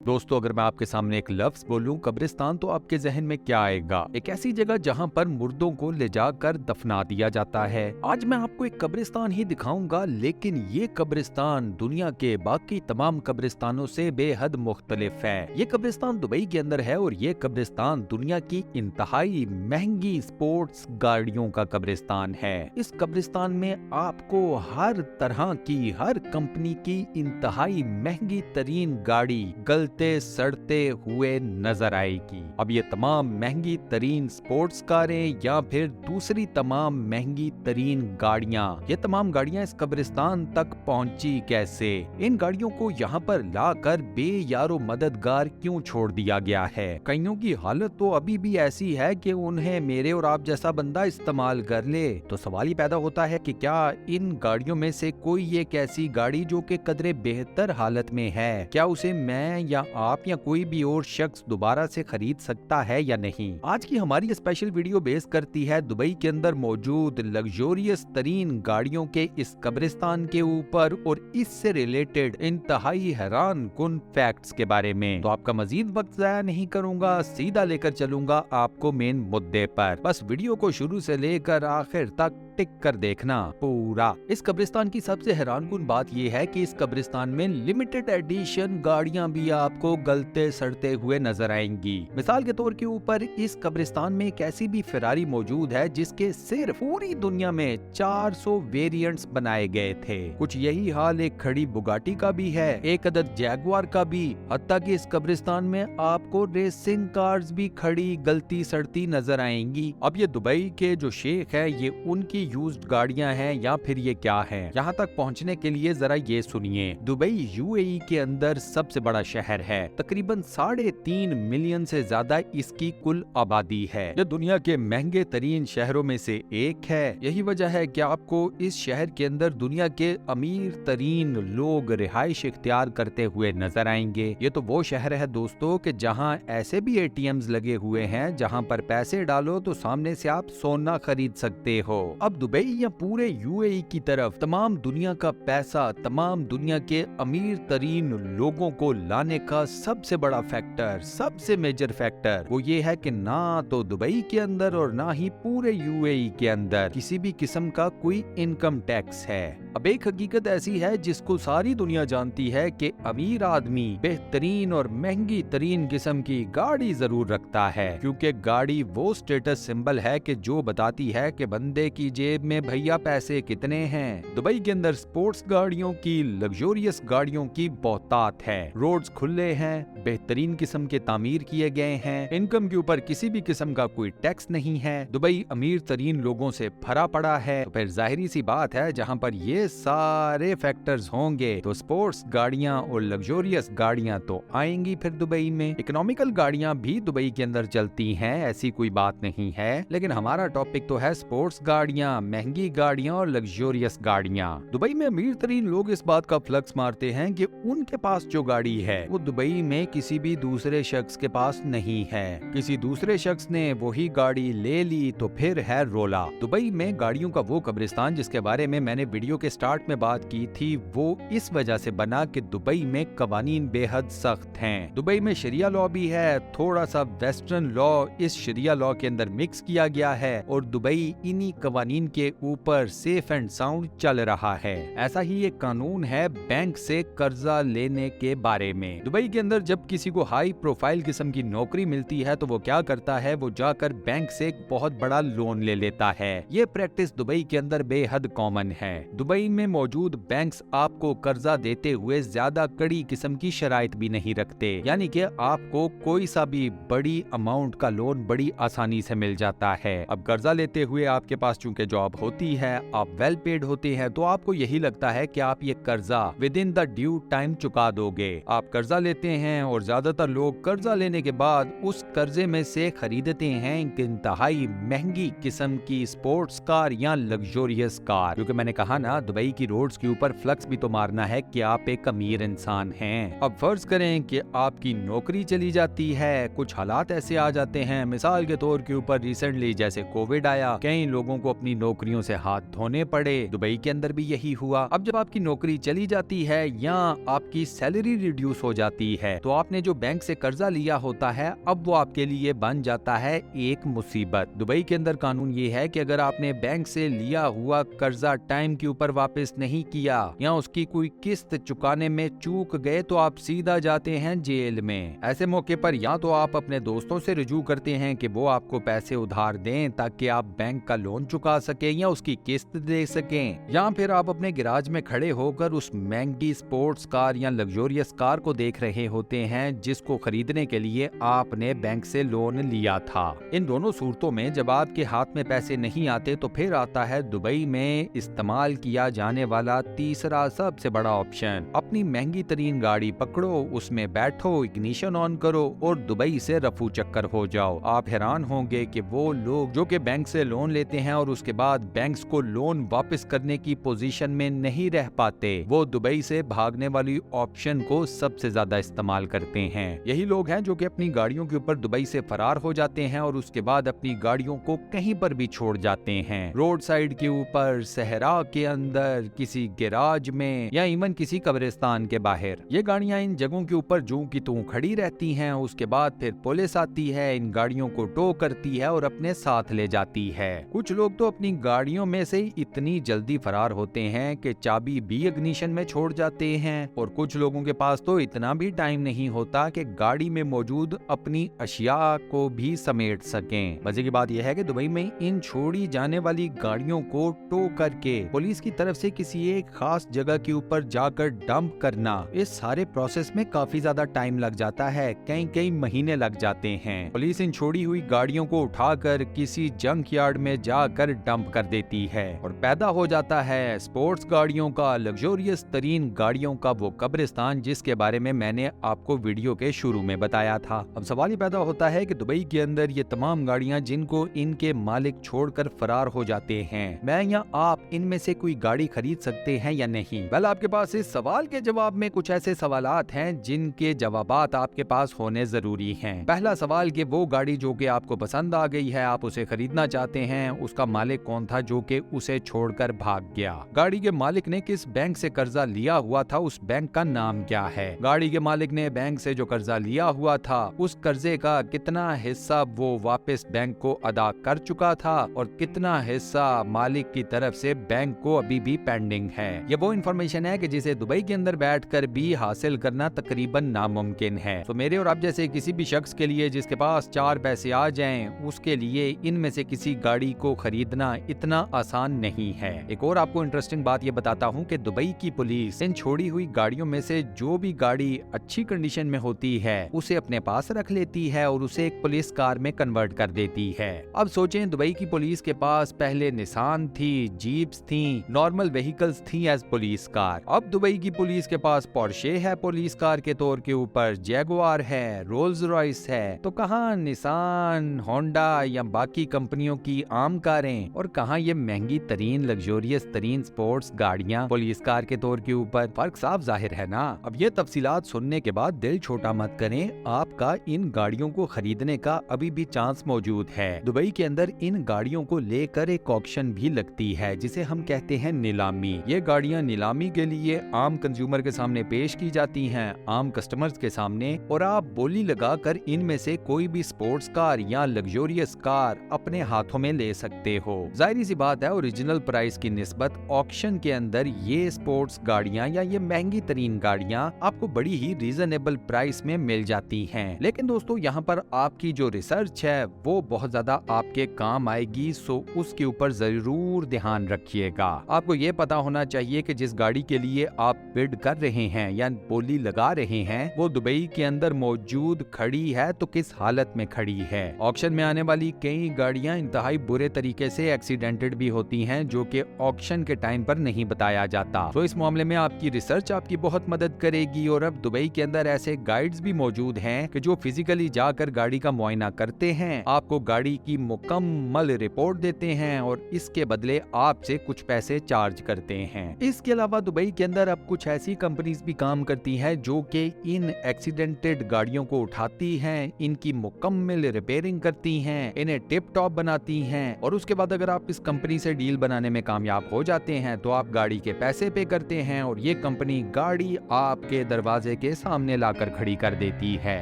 दोस्तों, अगर मैं आपके सामने एक लफ्ज बोलूं कब्रिस्तान, तो आपके जहन में क्या आएगा? एक ऐसी जगह जहां पर मुर्दों को ले जाकर दफना दिया जाता है। आज मैं आपको एक कब्रिस्तान ही दिखाऊंगा, लेकिन ये कब्रिस्तान दुनिया के बाकी तमाम कब्रिस्तानों से बेहद मुख्तलिफ है। ये कब्रिस्तान दुबई के अंदर है और ये कब्रिस्तान दुनिया की इंतहाई महंगी स्पोर्ट्स गाड़ियों का कब्रिस्तान है। इस कब्रिस्तान में आपको हर तरह की, हर कंपनी की इंतहाई महंगी तरीन गाड़ी गलते सड़ते हुए नजर आएगी। अब ये तमाम महंगी तरीन स्पोर्ट्स कारें या फिर दूसरी तमाम महंगी तरीन गाड़ियां, ये तमाम गाड़ियां इस कब्रिस्तान तक पहुंची कैसे? इन गाड़ियों को यहाँ पर लाकर बेयारो मददगार क्यों छोड़ दिया गया है? कईयों की हालत तो अभी भी ऐसी है कि उन्हें मेरे और आप जैसा बंदा इस्तेमाल कर ले। तो सवाल ही पैदा होता है कि क्या इन गाड़ियों में से कोई एक ऐसी गाड़ी जो कि कदरे बेहतर हालत में है, क्या उसे मैं या आप या कोई भी और शख्स दोबारा से खरीद सकता है या नहीं? आज की हमारी स्पेशल वीडियो बेस करती है दुबई के अंदर मौजूद लग्जोरियस तरीन गाड़ियों के इस कब्रिस्तान के ऊपर और इससे रिलेटेड इंतहाई हैरान कुन फैक्ट्स के बारे में। तो आपका मजीद वक्त जाया नहीं करूंगा, सीधा लेकर चलूंगा आपको मेन मुद्दे पर। बस वीडियो को शुरू से लेकर आखिर तक टिक कर देखना पूरा। इस कब्रिस्तान की सबसे हैरानकुन बात यह है कि इस कब्रिस्तान में लिमिटेड एडिशन गाड़ियां भी आपको गलते सड़ते हुए नजर आएंगी। मिसाल के तौर के ऊपर इस कब्रिस्तान में एक ऐसी भी फेरारी मौजूद है जिसके सिर्फ पूरी दुनिया में 400 वेरिएंट्स बनाए गए थे। कुछ यही हाल एक खड़ी बुगाटी का भी है, एक अदद जैगुआर का भी। हत्ता कि इस कब्रिस्तान में आपको रेसिंग कार्स भी खड़ी गलती सड़ती नजर आएंगी। अब ये दुबई के जो शेख है, ये उनकी यूज्ड गाड़ियां हैं या फिर ये क्या है? यहाँ तक पहुँचने के लिए जरा ये सुनिए। दुबई यूएई के अंदर सबसे बड़ा शहर है, तकरीबन 3.5 मिलियन से ज्यादा इसकी कुल आबादी है। यह दुनिया के महंगे तरीन शहरों में से एक है। यही वजह है कि आपको इस शहर के अंदर दुनिया के अमीर तरीन लोग रिहाइश इख्तियार करते हुए नजर आएंगे। ये तो वो शहर है दोस्तों कि जहाँ ऐसे भी एटीएम्स लगे हुए हैं जहाँ पर पैसे डालो तो सामने से आप सोना खरीद सकते हो। अब दुबई या पूरे यूएई की तरफ तमाम दुनिया का पैसा, तमाम दुनिया के अमीर तरीन लोगों को लाने का सबसे बड़ा फैक्टर, सबसे मेजर फैक्टर वो ये है कि ना तो दुबई के अंदर और ना ही पूरे यूएई के अंदर किसी भी किस्म का कोई इनकम टैक्स है। अब एक हकीकत ऐसी है जिसको सारी दुनिया जानती है कि अमीर आदमी बेहतरीन और महंगी तरीन किस्म की गाड़ी जरूर रखता है, क्योंकि गाड़ी वो स्टेटस सिंबल है कि जो बताती है कि बंदे की जेब में भैया पैसे कितने हैं। दुबई के अंदर स्पोर्ट्स गाड़ियों की, लग्जोरियस गाड़ियों की बहुतात है। रोड्स खुले हैं, बेहतरीन किस्म के तामीर किए गए हैं, इनकम के ऊपर किसी भी किस्म का कोई टैक्स नहीं है। दुबई अमीर तरीन लोगों से भरा पड़ा है। तो फिर जाहिरी सी बात है, जहां पर ये सारे फैक्टर्स होंगे तो स्पोर्ट्स गाड़ियां और लग्जोरियस गाड़ियां तो आएंगी फिर दुबई में। इकोनॉमिकल गाड़ियां भी दुबई के अंदर चलती हैं, ऐसी कोई बात नहीं है, लेकिन हमारा टॉपिक तो है स्पोर्ट्स गाड़ियां, महंगी गाड़ियां और लग्जोरियस गाड़ियां। दुबई में अमीर तरीन लोग इस बात का फ्लक्स मारते हैं कि उनके पास जो गाड़ी है वो दुबई में किसी भी दूसरे शख्स के पास नहीं है। किसी दूसरे शख्स ने वही गाड़ी ले ली तो फिर है रोला। दुबई में गाड़ियों का वो कब्रिस्तान जिसके बारे में मैंने वीडियो के स्टार्ट में बात की थी, वो इस वजह से बना कि दुबई में कवानीन बेहद सख्त हैं। दुबई में शरिया लॉ भी है, थोड़ा सा वेस्टर्न लॉ इस शरिया लॉ के अंदर मिक्स किया गया है और दुबई इन्हीं कवानीन के ऊपर सेफ एंड साउंड चल रहा है। ऐसा ही एक कानून है बैंक से कर्जा लेने के बारे में। दुबई के अंदर जब किसी को हाई प्रोफाइल किस्म की नौकरी मिलती है तो वो क्या करता है, वो जाकर बैंक से एक बहुत बड़ा लोन ले लेता है। ये प्रैक्टिस दुबई के अंदर बेहद कॉमन है। दुबई में मौजूद बैंक्स आपको कर्जा देते हुए ज्यादा कड़ी किस्म की शराइत भी नहीं रखते, यानी कि आपको कोई सा भी बड़ी अमाउंट का लोन बड़ी आसानी से मिल जाता है। अब कर्जा लेते हुए आपके पास चूंकि जॉब होती है, आप वेल पेड होते हैं, तो आपको यही लगता है कि आप ये कर्जा with in the due time चुका दोगे। आप कर्जा लेते हैं और ज्यादातर लोग कर्जा लेने के बाद उस कर्जे में से खरीदते हैं एक इंतहाई महंगी किस्म की स्पोर्ट्स कार या लग्जोरियस कार, क्योंकि मैंने कहा ना दुबई की रोड्स के ऊपर फ्लक्स भी तो मारना है कि आप एक अमीर इंसान हैं। अब फर्ज करें कि आपकी नौकरी चली जाती है, कुछ हालात ऐसे आ जाते हैं, मिसाल के तौर के ऊपर रिसेंटली जैसे कोविड आया, कई लोगों को अपनी नौकरियों से हाथ धोने पड़े, दुबई के अंदर भी यही हुआ। अब जब आपकी नौकरी चली जाती है या आपकी सैलरी रिड्यूस हो जाती है तो आपने जो बैंक से कर्जा लिया होता है अब वो आपके लिए बन जाता है एक मुसीबत। दुबई के अंदर कानून ये है कि अगर आपने बैंक से लिया हुआ कर्जा टाइम के ऊपर वापस नहीं किया या उसकी कोई किस्त चुकाने में चूक गए तो आप सीधा जाते हैं जेल में। ऐसे मौके पर या तो आप अपने दोस्तों से रुजू करते हैं कि वो आपको पैसे उधार दें ताकि आप बैंक का लोन चुका सकें या उसकी किस्त दे सकें, या फिर आप अपने गैराज में खड़े होकर उस महंगी स्पोर्ट्स कार या लग्जरियस कार को देख रहे होते हैं जिसको खरीदने के लिए आपने बैंक से लोन लिया था। इन दोनों सूरतों में जब आपके हाथ में पैसे नहीं आते तो फिर आता है दुबई में इस्तेमाल किया जाने वाला तीसरा सबसे बड़ा ऑप्शन, अपनी महंगी तरीन गाड़ी पकड़ो, उसमें बैठो, इग्निशन ऑन करो और दुबई से रफू चक्कर हो जाओ। आप हैरान होंगे कि वो लोग जो कि बैंक से लोन लेते हैं और उसके बाद बैंक्स को लोन वापस करने की पोजीशन में नहीं रह पाते, वो दुबई से भागने वाली ऑप्शन को सबसे ज्यादा इस्तेमाल करते हैं। यही लोग हैं जो कि अपनी गाड़ियों के ऊपर दुबई से फरार हो जाते हैं और उसके बाद अपनी गाड़ियों को कहीं पर भी छोड़ जाते हैं, रोड साइड के ऊपर, सहरा के अंदर, किसी गैराज में या इवन किसी कब्रिस्तान के बाहर। ये गाड़ियां इन जगहों के ऊपर जूं की तूं खड़ी रहती हैं। उसके बाद फिर पुलिस आती है, इन गाड़ियों को टो करती है और अपने साथ ले जाती है। कुछ लोग तो अपनी गाड़ियों में से इतनी जल्दी फरार होते हैं कि चाबी भी इग्निशन में छोड़ जाते हैं और कुछ लोगों के पास तो इतना भी टाइम नहीं होता कि गाड़ी में मौजूद अपनी अशिया को भी समेट सकें। मजे की बात यह है कि दुबई में इन छोड़ी जाने वाली गाड़ियों को टो करके पुलिस की तरफ से किसी एक खास जगह के ऊपर जाकर डंप करना, इस सारे प्रोसेस में काफी ज्यादा टाइम लग जाता है, कई महीने लग जाते हैं। पुलिस इन छोड़ी हुई गाड़ियों को उठाकर किसी जंक यार्ड में जाकर डंप कर देती है और पैदा हो जाता है स्पोर्ट्स गाड़ियों का, लग्जरियस तरीन गाड़ियों का वो कब्रिस्तान जिसके बारे में मैंने आपको वीडियो के शुरू में बताया था। अब सवाल ये पैदा होता है कि दुबई के अंदर ये तमाम गाड़ियां जिनको इनके मालिक छोड़कर फरार हो जाते हैं, मैं या आप इनमें से कोई गाड़ी खरीद सकते हैं या नहीं? वेल, आपके पास इस सवाल के जवाब में कुछ ऐसे सवालात हैं जिनके जवाबात आपके पास होने जरूरी हैं। पहला सवाल कि वो गाड़ी जो कि आपको पसंद आ गई है, आप उसे खरीदना चाहते हैं, उसका मालिक कौन था जो कि उसे छोड़कर भाग गया? गाड़ी के मालिक ने किस बैंक से कर्जा लिया हुआ था, उस बैंक का नाम क्या है? गाड़ी के मालिक ने बैंक से जो कर्जा लिया हुआ था उस कर्जे का कितना हिस्सा वो वापस बैंक को अदा कर चुका था और कितना हिस्सा मालिक की तरफ से बैंक को अभी भी पेंडिंग है? ये वो इन्फॉर्मेशन है कि जिसे दुबई के अंदर बैठकर भी हासिल करना तकरीबन नामुमकिन है। तो मेरे और आप जैसे किसी भी शख्स के लिए जिसके पास 4 पैसे आ जाएं, उसके लिए इनमें से किसी गाड़ी को खरीदना इतना आसान नहीं है। एक और आपको इंटरेस्टिंग बात ये बताता हूँ कि दुबई की पुलिस इन छोड़ी हुई गाड़ियों में से जो भी गाड़ी अच्छी कंडीशन में होती है उसे अपने पास रख लेती है और उसे एक पुलिस कार में कन्वर्ट कर देती है। अब सोचें, दुबई की पुलिस के पास पहले निसान थी, जीप्स थी, नॉर्मल व्हीकल्स थी एज पुलिस कार। अब दुबई की पुलिस के पास पोर्शे है पुलिस कार के तौर के ऊपर, जैगुआर है, रोल्स रॉयस है, तो कहाँ निसान, होंडा या बाकी कंपनियों की आम कारें और कहाँ ये महंगी तरीन लग्जरियस तरीन स्पोर्ट्स गाड़ियां पुलिस कार के तौर के ऊपर? फर्क साफ जाहिर है ना। अब ये तफसीलात सुनने के बाद दिल छोटा मत करें, आपका इन गाड़ियों को खरीदने का अभी भी चांस मौजूद है। दुबई के अंदर इन गाड़ियों को लेकर एक ऑक्शन भी लगती है जिसे हम कहते हैं नीलामी। ये गाड़ियां नीलामी के लिए आम कंज्यूमर के सामने पेश की जाती हैं, आम कस्टमर्स के सामने, और आप बोली लगाकर इनमें से कोई भी स्पोर्ट्स कार या लग्जरियस कार अपने हाथों में ले सकते हो। जाहिर सी बात है, ओरिजिनल प्राइस की निस्बत ऑक्शन के अंदर ये स्पोर्ट्स गाड़ियां या ये महंगी तरीन गाड़ियां आपको बड़ी ही रीजनेबल प्राइस में मिल जाती हैं। लेकिन दोस्तों, यहाँ पर आपकी जो रिसर्च है वो बहुत ज्यादा आपके काम आएगी, सो उसके ऊपर जरूर ध्यान रखिएगा। आपको ये पता होना चाहिए कि जिस गाड़ी के लिए आप बिड कर रहे हैं या बोली लगा रहे हैं वो दुबई के अंदर मौजूद खड़ी है तो किस हालत में खड़ी है। ऑक्शन में आने वाली कई गाड़ियां इंतहाई बुरे तरीके से एक्सीडेंटेड भी होती हैं जो कि ऑक्शन के टाइम पर नहीं बताया जाता। तो इस मामले में आपकी रिसर्च आपकी बहुत मदद करेगी। और अब दुबई के अंदर ऐसे गाइड्स भी मौजूद हैं कि जो फिजिकली जाकर गाड़ी का मुआयना करते हैं, आपको गाड़ी की मुकम्मल रिपोर्ट देते हैं और इसके बदले आपसे कुछ पैसे चार्ज चार्ज करते हैं। इसके अलावा दुबई के अंदर अब कुछ ऐसी कंपनीज भी काम करती हैं जो कि इन एक्सीडेंटेड गाड़ियों को उठाती हैं, इनकी मुकम्मल रिपेयरिंग करती हैं, इन्हें टिप टॉप बनाती हैं और उसके बाद अगर आप इस कंपनी से डील बनाने में कामयाब हो जाते हैं तो आप गाड़ी के पैसे पे करते हैं और ये कंपनी गाड़ी आपके दरवाजे के सामने लाकर खड़ी कर देती है।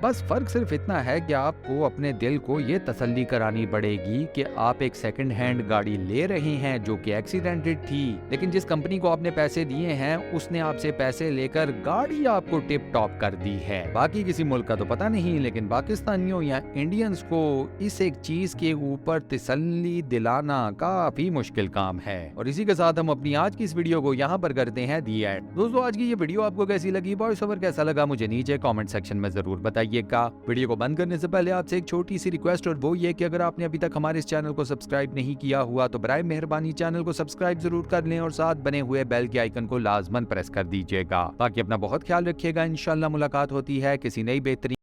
बस फर्क सिर्फ इतना है कि आपको अपने दिल को ये तसल्ली करानी पड़ेगी कि आप एक सेकंड हैंड गाड़ी ले रहे हैं जो कि एक्सीडेंटेड थी, लेकिन जिस कंपनी को आपने पैसे दिए हैं उसने आपसे पैसे लेकर गाड़ी आपको टिप टॉप कर दी है। बाकी किसी मुल्क का तो पता नहीं, लेकिन पाकिस्तानियों या इंडियंस को इस एक चीज के ऊपर तसल्ली दिलाना काफी मुश्किल काम है। और इसी के साथ हम अपनी आज की इस वीडियो को यहाँ पर करते हैं दी एंड। दोस्तों आज की ये वीडियो आपको कैसी लगी, वॉइस ओवर कैसा लगा, मुझे नीचे कमेंट सेक्शन में जरूर बताइएगा। वीडियो को बंद करने से पहले आपसे एक छोटी सी रिक्वेस्ट, और वो ये कि अगर आपने अभी तक हमारे इस चैनल को सब्सक्राइब नहीं किया हुआ तो बराए मेहरबानी चैनल को सब्सक्राइब जरूर कर लें और साथ बने हुए बेल के आइकन को लाजमन प्रेस कर दीजिएगा। बाकी अपना बहुत ख्याल रखिएगा। इंशाल्लाह मुलाकात होती है किसी नई बेहतरीन